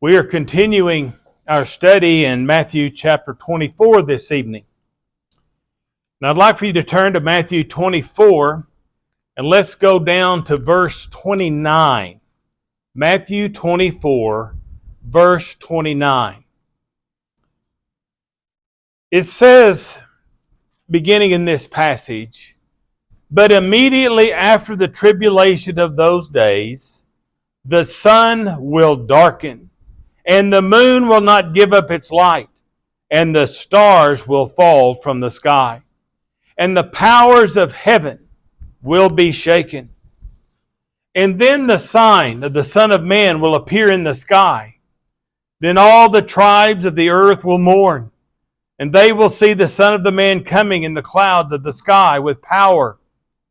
We are continuing our study in Matthew chapter 24 this evening. And I'd like for you to turn to Matthew 24 and let's go down to verse 29. Matthew 24, verse 29. It says, beginning in this passage, "But immediately after the tribulation of those days, the sun will darken, and the moon will not give up its light, and the stars will fall from the sky, and the powers of heaven will be shaken. And then the sign of the Son of Man will appear in the sky. Then all the tribes of the earth will mourn, and they will see the Son of the Man coming in the clouds of the sky with power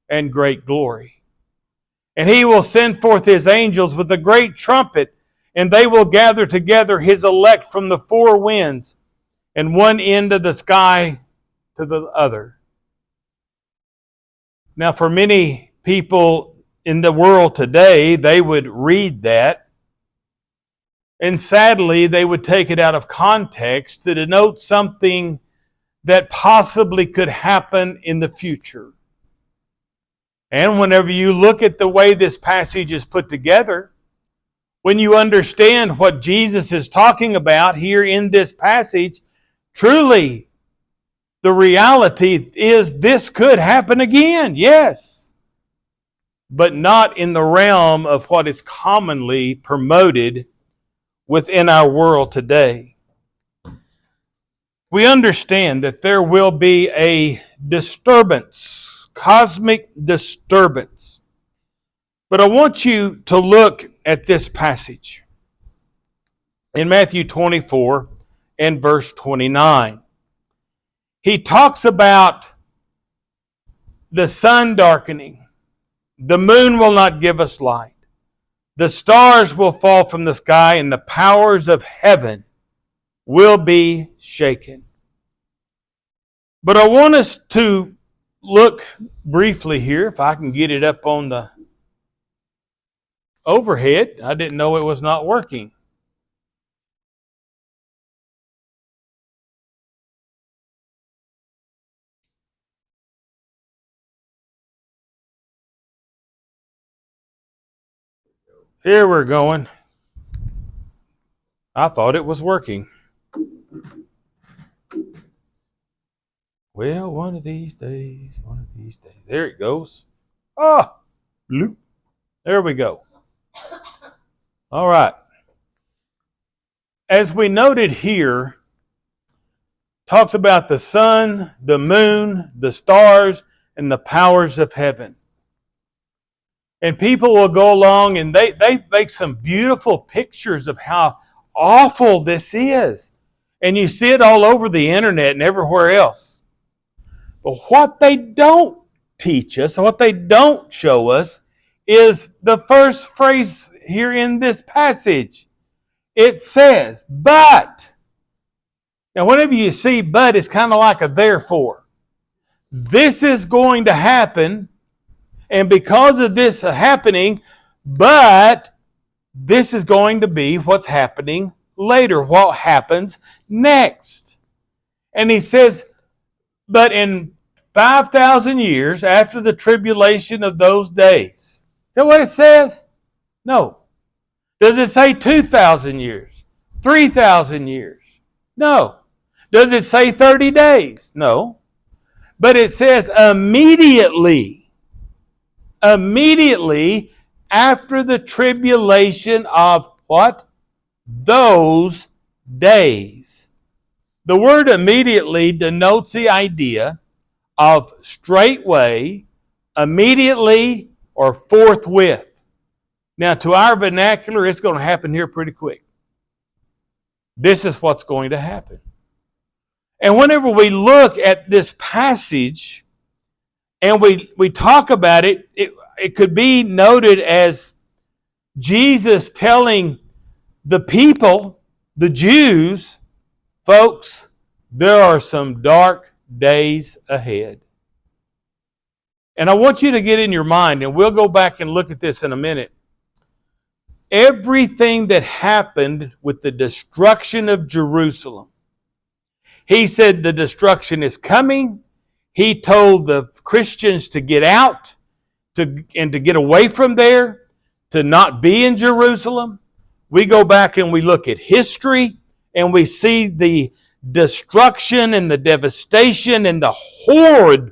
and great glory. And he will send forth his angels with a great trumpet, and they will gather together his elect from the four winds, and one end of the sky to the other." Now, for many people in the world today, they would read that, and sadly, they would take it out of context to denote something that possibly could happen in the future. And whenever you look at the way this passage is put together, when you understand what Jesus is talking about here in this passage, truly the reality is this could happen again, yes, but not in the realm of what is commonly promoted within our world today. We understand that there will be a disturbance, cosmic disturbance. But I want you to look at this passage in Matthew 24 and verse 29. He talks about the sun darkening. The moon will not give us light. The stars will fall from the sky, and the powers of heaven will be shaken. But I want us to look briefly here, if I can get it up on the overhead. I didn't know it was not working. Here we're going. I thought it was working. Well, one of these days. There it goes. Ah, bloop. There we go. All right. As we noted here, talks about the sun, the moon, the stars, and the powers of heaven. And people will go along and they make some beautiful pictures of how awful this is. And you see it all over the internet and everywhere else. But what they don't teach us, what they don't show us, is the first phrase here in this passage. It says, "But." Now, whenever you see "but," it's kind of like a therefore. This is going to happen, and because of this happening, but this is going to be what's happening later, what happens next. And he says, but in 5,000 years after the tribulation of those days. Is that what it says? No. Does it say 2,000 years? 3,000 years? No. Does it say 30 days? No. But it says immediately after the tribulation of what? Those days. The word immediately denotes the idea of straightway, immediately, or forthwith. Now, to our vernacular, it's going to happen here pretty quick. This is what's going to happen. And whenever we look at this passage and we talk about it, it could be noted as Jesus telling the people, the Jews, folks, there are some dark days ahead. And I want you to get in your mind, and we'll go back and look at this in a minute. everything that happened with the destruction of Jerusalem. He said the destruction is coming. He told the Christians to get out and to get away from there, to not be in Jerusalem. We go back and we look at history and we see the destruction and the devastation and the horrid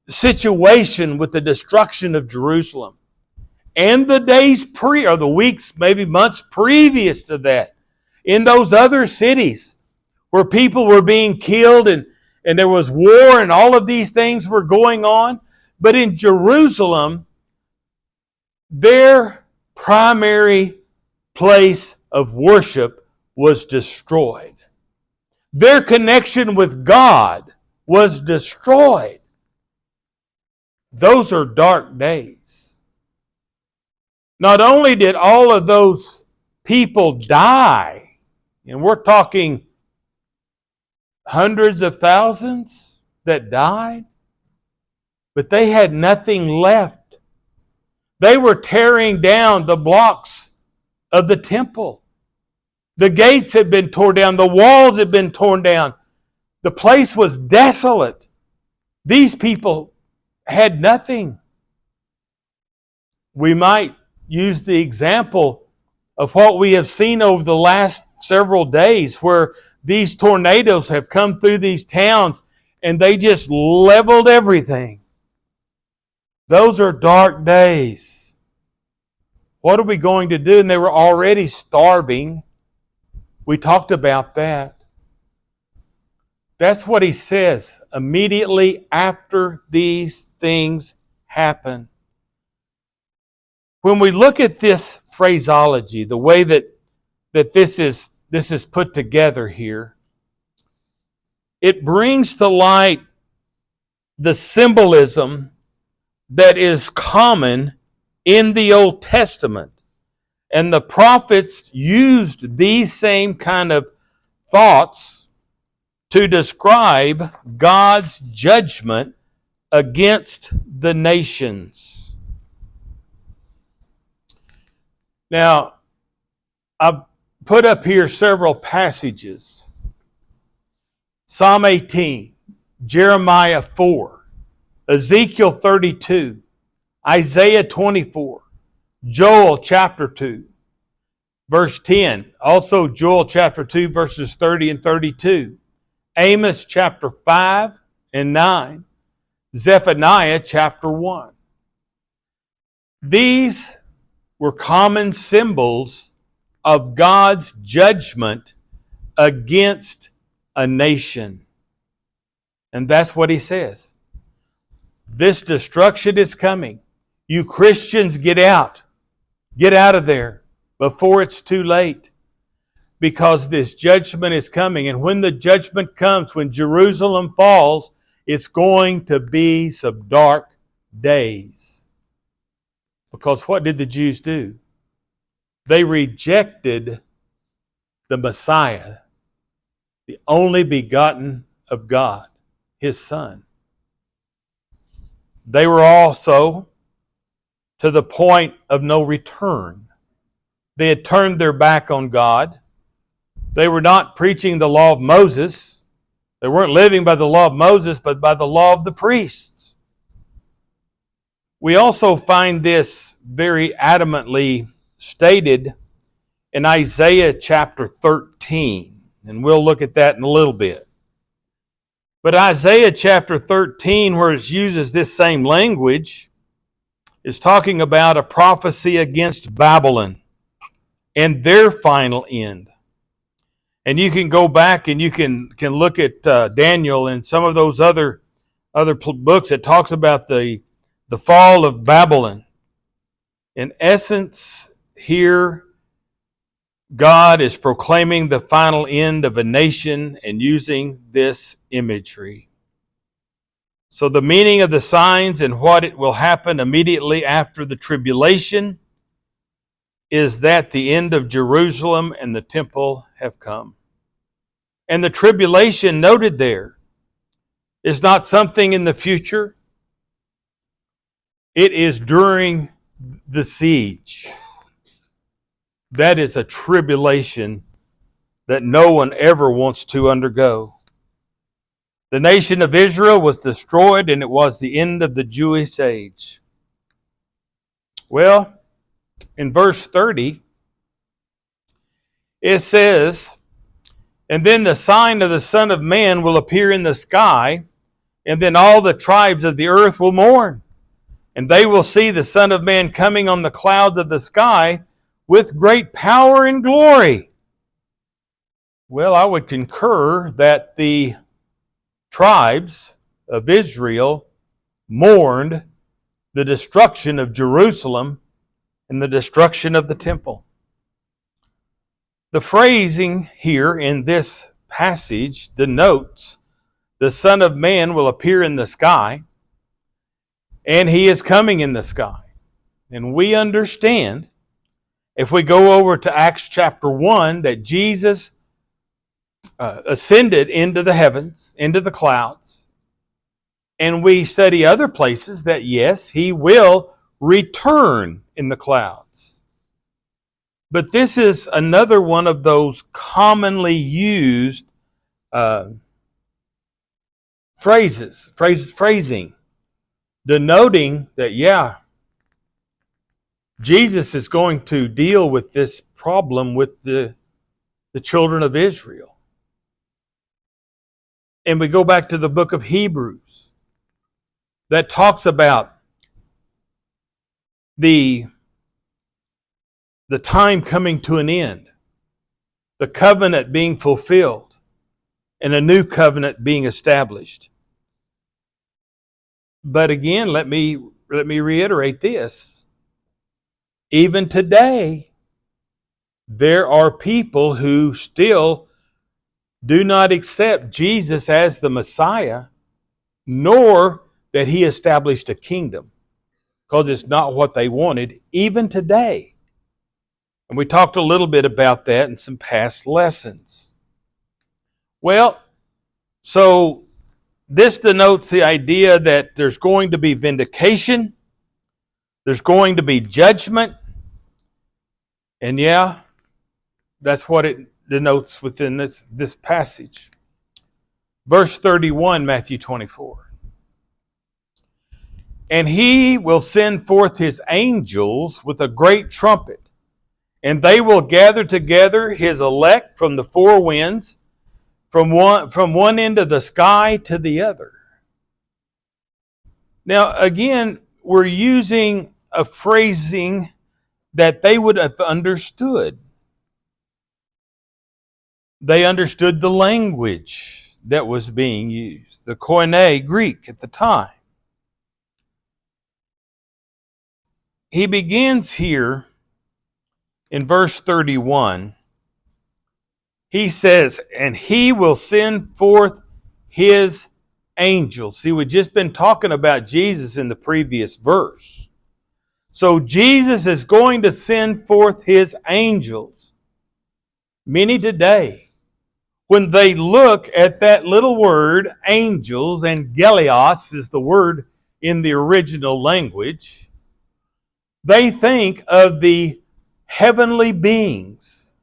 situation with the destruction of Jerusalem. And the days or the weeks, maybe months previous to that, in those other cities where people were being killed and there was war and all of these things were going on. But in Jerusalem, their primary place of worship was destroyed. Their connection with God was destroyed. Those are dark days. Not only did all of those people die, and we're talking hundreds of thousands that died, but they had nothing left. They were tearing down the blocks of the temple. The gates had been torn down. The walls had been torn down. The place was desolate. These people had nothing. We might use the example of what we have seen over the last several days, where these tornadoes have come through these towns and they just leveled everything. Those are dark days. What are we going to do? And they were already starving. We talked about that. That's what he says immediately after these things happen. When we look at this phraseology, the way that this is put together here, it brings to light the symbolism that is common in the Old Testament. And the prophets used these same kind of thoughts to describe God's judgment against the nations. Now, I've put up here several passages. Psalm 18, Jeremiah 4, Ezekiel 32, Isaiah 24, Joel chapter 2, verse 10. Also Joel chapter 2, verses 30 and 32. Amos chapter 5 and 9. Zephaniah chapter 1. These were common symbols of God's judgment against a nation. And that's what he says. This destruction is coming. You Christians, get out. Get out of there before it's too late. Because this judgment is coming. And when the judgment comes, when Jerusalem falls, it's going to be some dark days. Because what did the Jews do? They rejected the Messiah, the only begotten of God, his Son. They were also to the point of no return. They had turned their back on God. They were not preaching the law of Moses. They weren't living by the law of Moses, but by the law of the priests. We also find this very adamantly stated in Isaiah chapter 13. And we'll look at that in a little bit. But Isaiah chapter 13, where it uses this same language, is talking about a prophecy against Babylon and their final end. And you can go back and you can look at Daniel and some of those other books that talks about the fall of Babylon. In essence, here, God is proclaiming the final end of a nation and using this imagery. So the meaning of the signs and what it will happen immediately after the tribulation is that the end of Jerusalem and the temple have come. And the tribulation noted there is not something in the future. It is during the siege. That is a tribulation that no one ever wants to undergo. The nation of Israel was destroyed, and it was the end of the Jewish age. Well, in verse 30, it says, "And then the sign of the Son of Man will appear in the sky, and then all the tribes of the earth will mourn. And they will see the Son of Man coming on the clouds of the sky with great power and glory." Well, I would concur that the tribes of Israel mourned the destruction of Jerusalem and the destruction of the temple. The phrasing here in this passage denotes the Son of Man will appear in the sky, and he is coming in the sky. And we understand, if we go over to Acts chapter 1, that Jesus ascended into the heavens, into the clouds. And we study other places that, yes, he will return in the clouds. But this is another one of those commonly used phrasing, denoting that, yeah, Jesus is going to deal with this problem with the children of Israel. And we go back to the book of Hebrews that talks about the time coming to an end, the covenant being fulfilled, and a new covenant being established. But again, let me reiterate this. Even today, there are people who still do not accept Jesus as the Messiah, nor that he established a kingdom, because it's not what they wanted, even today. And we talked a little bit about that in some past lessons. Well, so this denotes the idea that there's going to be vindication, there's going to be judgment, and yeah, that's what it denotes within this passage. Verse 31, Matthew 24. "And he will send forth his angels with a great trumpet, and they will gather together his elect from the four winds, from one end of the sky to the other." Now, again, we're using a phrasing that they would have understood. They understood the language that was being used, the Koine Greek at the time. He begins here in verse 31. He says, "And he will send forth his angels." See, we've just been talking about Jesus in the previous verse. So Jesus is going to send forth his angels. Many today, when they look at that little word, angels, and gelios is the word in the original language, they think of the heavenly beings.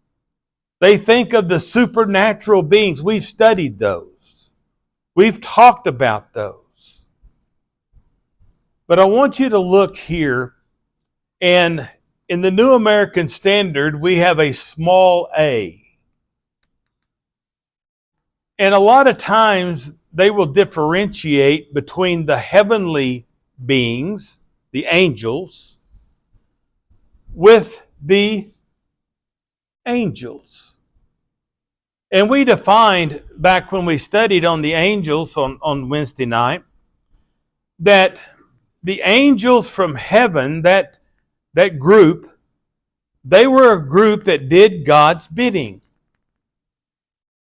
They think of the supernatural beings. We've studied those. We've talked about those. But I want you to look here, and in the New American Standard, we have a small a. And a lot of times they will differentiate between the heavenly beings, the angels, with the angels. And we defined back when we studied on the angels on Wednesday night that the angels from heaven, that group, they were a group that did God's bidding.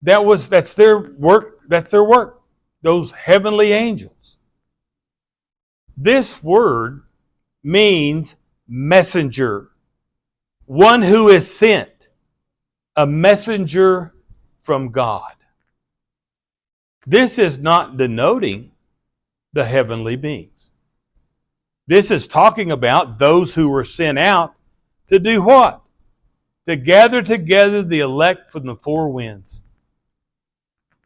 That's their work. That's their work. Those heavenly angels. This word means messenger, one who is sent, a messenger from God. This is not denoting the heavenly beings. This is talking about those who were sent out to do what? to gather together the elect from the four winds.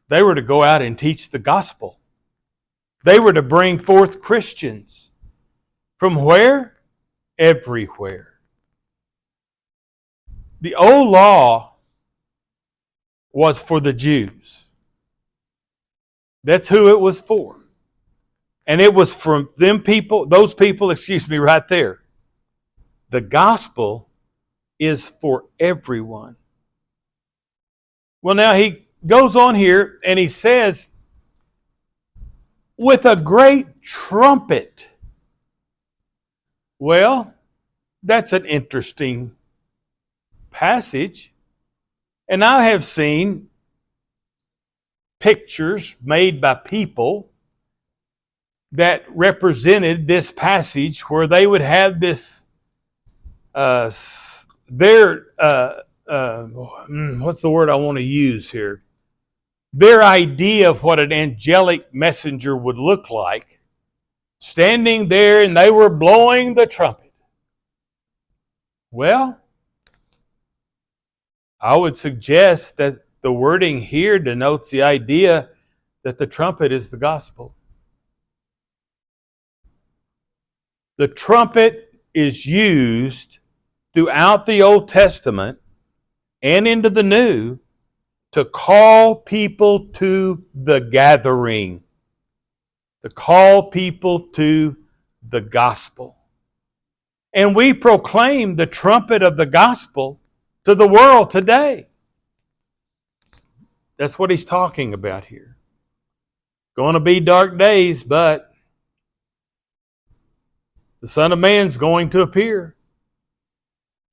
They were to go out and teach the gospel. They were to bring forth Christians. From where? Everywhere. The old law was for the Jews. That's who it was for. And it was from those people, right there. The gospel is for everyone. Well, now he goes on here and he says, with a great trumpet. Well, that's an interesting passage. And I have seen pictures made by people that represented this passage where they would have this, what's the word I want to use here? Their idea of what an angelic messenger would look like, standing there and they were blowing the trumpet. Well, I would suggest that the wording here denotes the idea that the trumpet is the gospel. The trumpet is used throughout the Old Testament and into the New to call people to the gathering, to call people to the gospel. And we proclaim the trumpet of the gospel to the world today. That's what he's talking about here. Going to be dark days, but the Son of Man's going to appear.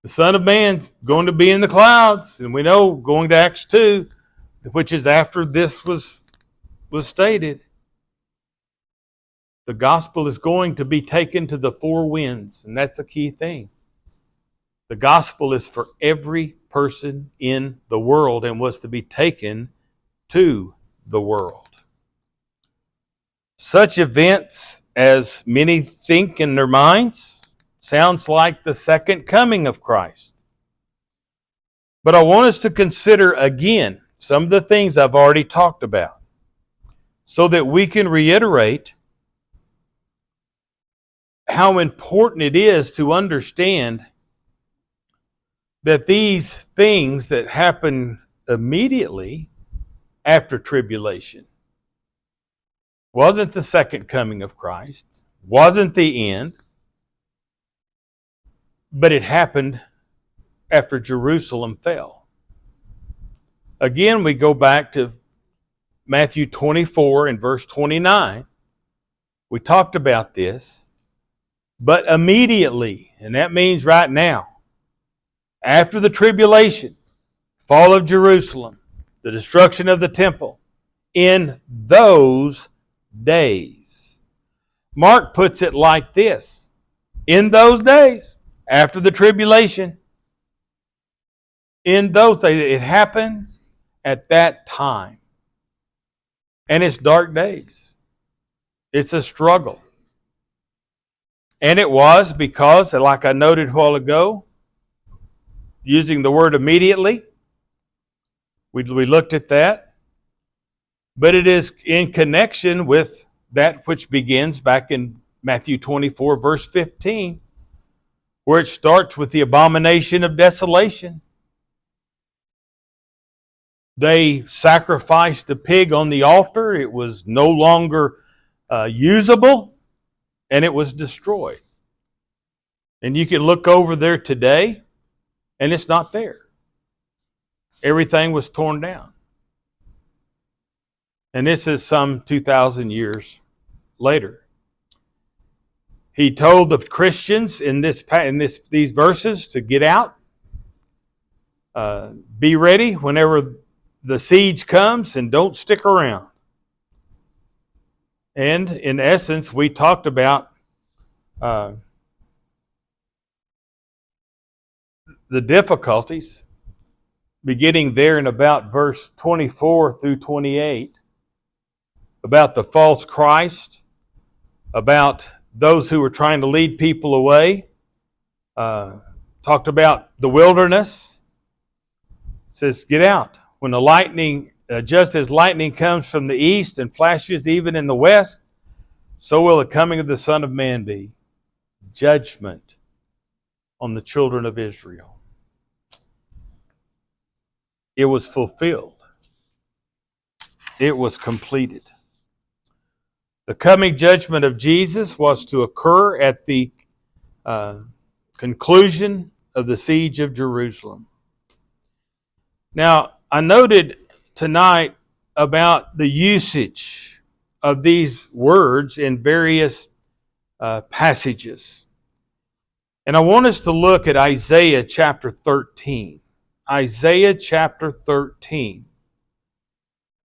The Son of Man's going to be in the clouds. And we know, going to Acts 2, which is after this was stated, the gospel is going to be taken to the four winds. And that's a key thing. The gospel is for every person in the world and was to be taken to the world. Such events, as many think in their minds, sounds like the second coming of Christ. But I want us to consider again some of the things I've already talked about so that we can reiterate how important it is to understand that these things that happen immediately after tribulation wasn't the second coming of Christ, wasn't the end, but it happened after Jerusalem fell. Again, we go back to Matthew 24 and verse 29. We talked about this, but immediately, and that means right now, after the tribulation, fall of Jerusalem, the destruction of the temple, in those days. Mark puts it like this: in those days, after the tribulation, in those days, it happens at that time. And it's dark days. It's a struggle. And it was because, like I noted a while ago, using the word immediately, we looked at that. But it is in connection with that which begins back in Matthew 24, verse 15, where it starts with the abomination of desolation. They sacrificed the pig on the altar. It was no longer usable, and it was destroyed. And you can look over there today, and it's not there. Everything was torn down. And this is some 2,000 years later. He told the Christians in these verses to get out, be ready whenever the siege comes, and don't stick around. And in essence, we talked about the difficulties beginning there in about verse 24 through 28, about the false Christ, about those who were trying to lead people away, talked about the wilderness, says, get out. When the lightning, just as lightning comes from the east and flashes even in the west, so will the coming of the Son of Man be. Judgment on the children of Israel. It was fulfilled. It was completed. The coming judgment of Jesus was to occur at the conclusion of the siege of Jerusalem. Now, I noted tonight about the usage of these words in various passages. And I want us to look at Isaiah chapter 13. Isaiah chapter 13.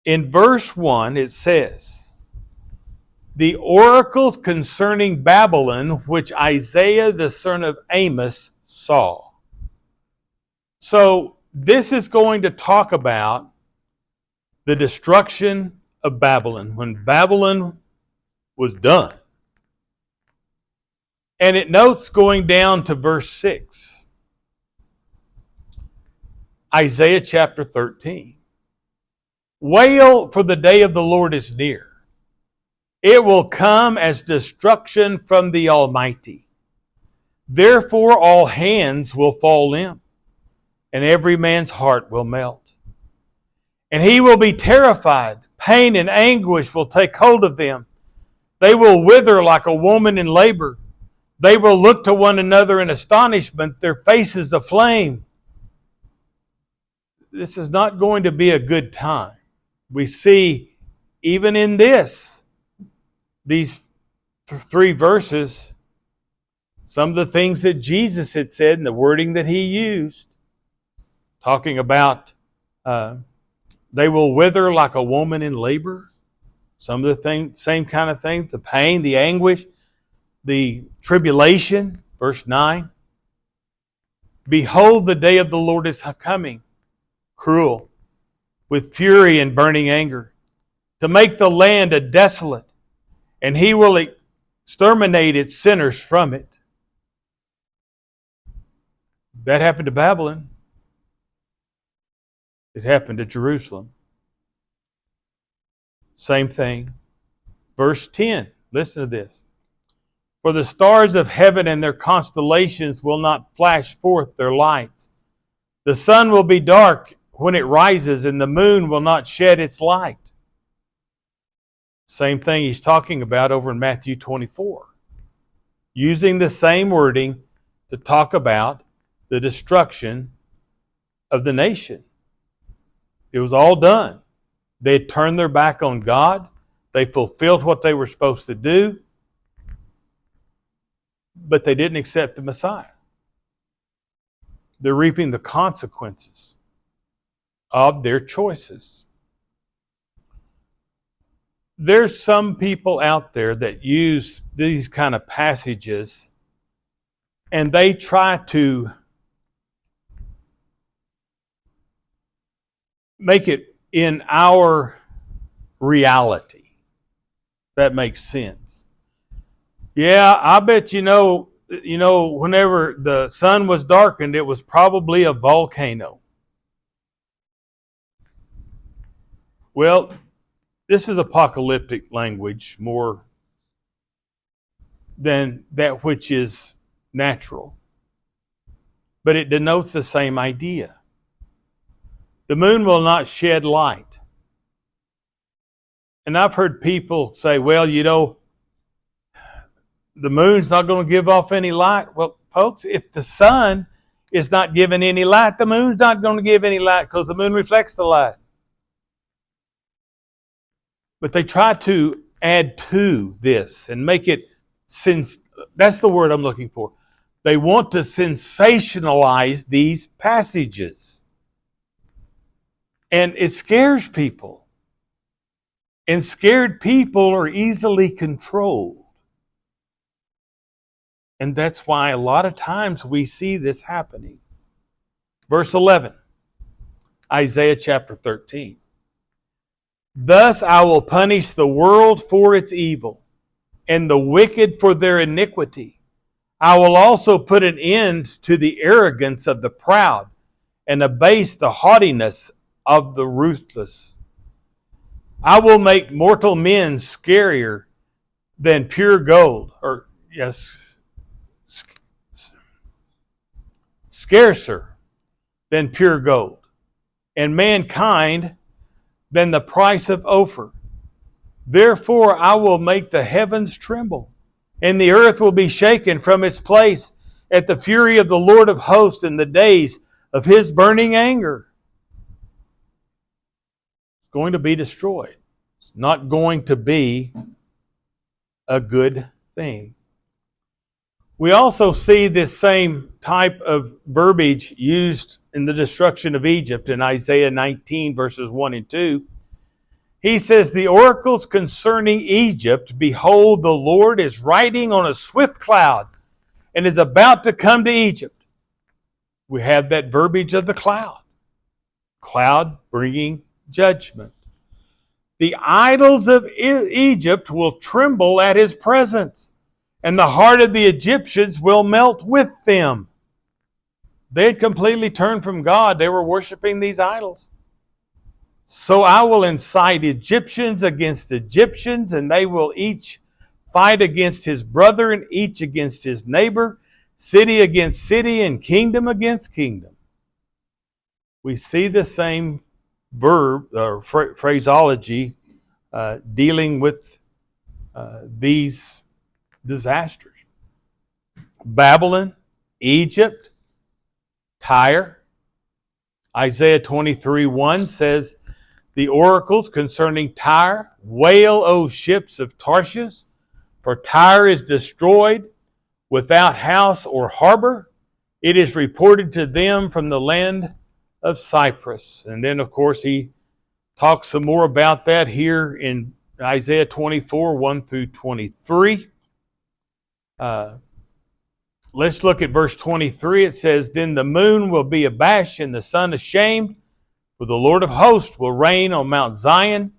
In verse 1, it says, the oracles concerning Babylon, which Isaiah the son of Amos saw. So this is going to talk about the destruction of Babylon, when Babylon was done. And it notes going down to verse 6. Isaiah chapter 13. Wail, for the day of the Lord is near. It will come as destruction from the Almighty. Therefore all hands will fall limp, and every man's heart will melt. And he will be terrified. Pain and anguish will take hold of them. They will wither like a woman in labor. They will look to one another in astonishment, their faces aflame. This is not going to be a good time. We see, even in these 3 verses, some of the things that Jesus had said and the wording that he used, talking about they will wither like a woman in labor. Some of the same kind of thing, the pain, the anguish, the tribulation. Verse 9. Behold, the day of the Lord is coming, cruel, with fury and burning anger, to make the land a desolate, and he will exterminate its sinners from it. That happened to Babylon. It happened to Jerusalem. Same thing. Verse 10. Listen to this. For the stars of heaven and their constellations will not flash forth their lights. The sun will be dark when it rises, and the moon will not shed its light. Same thing he's talking about over in Matthew 24. Using the same wording to talk about the destruction of the nation. It was all done. They had turned their back on God. They fulfilled what they were supposed to do. But they didn't accept the Messiah. They're reaping the consequences of their choices. There's some people out there that use these kind of passages and they try to make it in our reality. That makes sense. Yeah, I bet you know, whenever the sun was darkened, it was probably a volcano. Well, this is apocalyptic language more than that which is natural. But it denotes the same idea. The moon will not shed light. And I've heard people say, well, the moon's not going to give off any light. Well, folks, if the sun is not giving any light, the moon's not going to give any light because the moon reflects the light. But they try to add to this and make it, that's the word I'm looking for. They want to sensationalize these passages. And it scares people. And scared people are easily controlled. And that's why a lot of times we see this happening. Verse 11, Isaiah chapter 13. Thus I will punish the world for its evil, and the wicked for their iniquity. I will also put an end to the arrogance of the proud, and abase the haughtiness of the ruthless. I will make mortal men scarier than pure gold, or yes, scarcer than pure gold, and mankind than the price of Ophir. Therefore I will make the heavens tremble, and the earth will be shaken from its place at the fury of the Lord of hosts in the days of his burning anger. It's going to be destroyed. It's not going to be a good thing. We also see this same type of verbiage used in the destruction of Egypt in Isaiah 19 verses 1 and 2. He says, the oracles concerning Egypt, behold, the Lord is riding on a swift cloud and is about to come to Egypt. We have that verbiage of the cloud bringing judgment. The idols of Egypt will tremble at his presence, and the heart of the Egyptians will melt with them. They had completely turned from God. They were worshiping these idols. So I will incite Egyptians against Egyptians, and they will each fight against his brother, and each against his neighbor, city against city, and kingdom against kingdom. We see the same verb or phraseology dealing with these disasters. Babylon, Egypt, Tyre. Isaiah 23:1 says, the oracles concerning Tyre, wail, O ships of Tarshish, for Tyre is destroyed without house or harbor. It is reported to them from the land of Cyprus. And then, of course, he talks some more about that here in Isaiah 24, 1 through 23. Let's look at verse 23. It says, then the moon will be abashed and the sun ashamed, for the Lord of hosts will reign on Mount Zion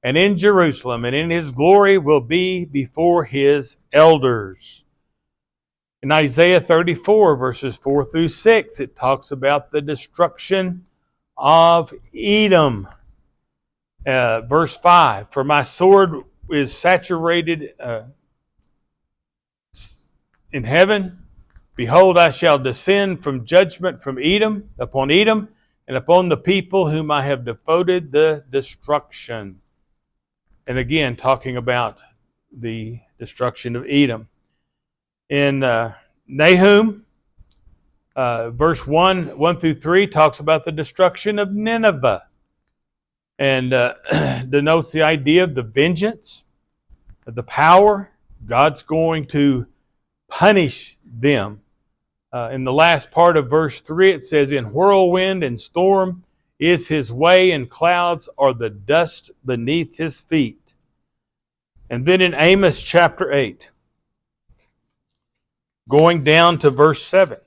and in Jerusalem, and in his glory will be before his elders. In Isaiah 34, verses 4 through 6, it talks about the destruction of Edom. Verse 5, for my sword is saturated in heaven. Behold, I shall descend from judgment from Edom, and upon the people whom I have devoted the destruction. And again, talking about the destruction of Edom. In Nahum, verse 1 through 3 talks about the destruction of Nineveh, and denotes the idea of the vengeance, of the power. God's going to punish them. In the last part of verse 3, it says, in whirlwind and storm is his way, and clouds are the dust beneath his feet. And then in Amos chapter 8, going down to verse 7,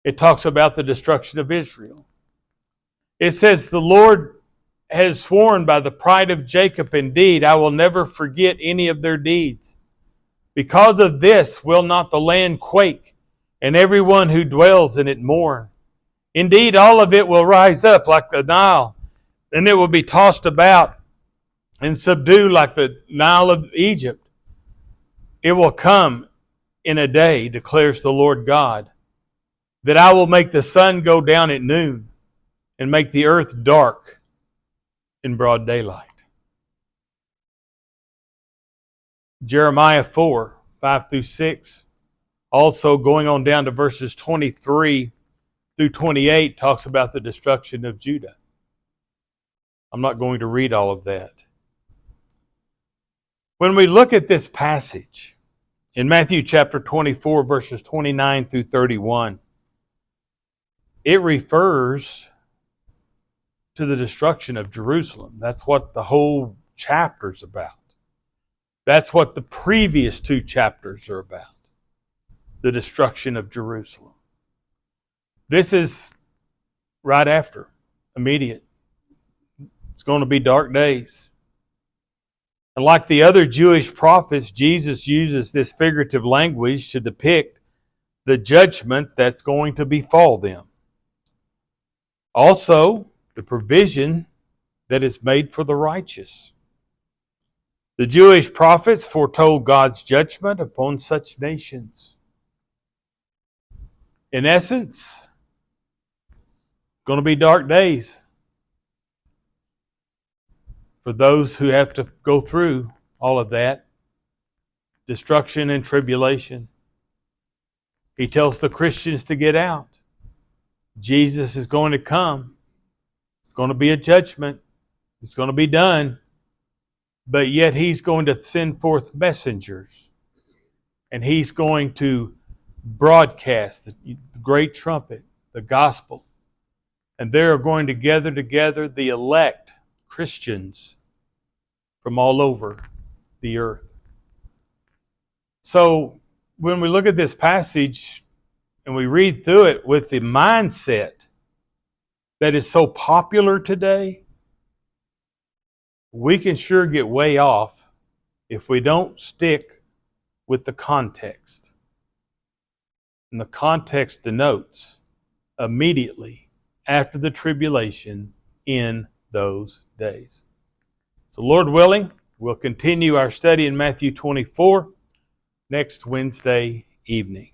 it talks about the destruction of Israel. It says, the Lord has sworn by the pride of Jacob, indeed, I will never forget any of their deeds. Because of this will not the land quake, and everyone who dwells in it mourn. Indeed, all of it will rise up like the Nile, and it will be tossed about and subdued like the Nile of Egypt. It will come in a day, declares the Lord God, that I will make the sun go down at noon and make the earth dark in broad daylight. Jeremiah 4, 5 through 6, also going on down to verses 23 through 28, talks about the destruction of Judah. I'm not going to read all of that. When we look at this passage in Matthew chapter 24, verses 29 through 31, it refers to the destruction of Jerusalem. That's what the whole chapter's about. That's what the previous two chapters are about, the destruction of Jerusalem. This is right after, immediate. It's going to be dark days. And like the other Jewish prophets, Jesus uses this figurative language to depict the judgment that's going to befall them. Also, the provision that is made for the righteous. The Jewish prophets foretold God's judgment upon such nations. In essence, going to be dark days for those who have to go through all of that. Destruction and tribulation. He tells the Christians to get out. Jesus is going to come. It's going to be a judgment. It's going to be done. But yet he's going to send forth messengers. And he's going to broadcast the great trumpet, the gospel. And they are going to gather together the elect Christians from all over the earth. So when we look at this passage and we read through it with the mindset that is so popular today, we can sure get way off if we don't stick with the context. And the context denotes immediately after the tribulation in those days. So Lord willing, we'll continue our study in Matthew 24 next Wednesday evening.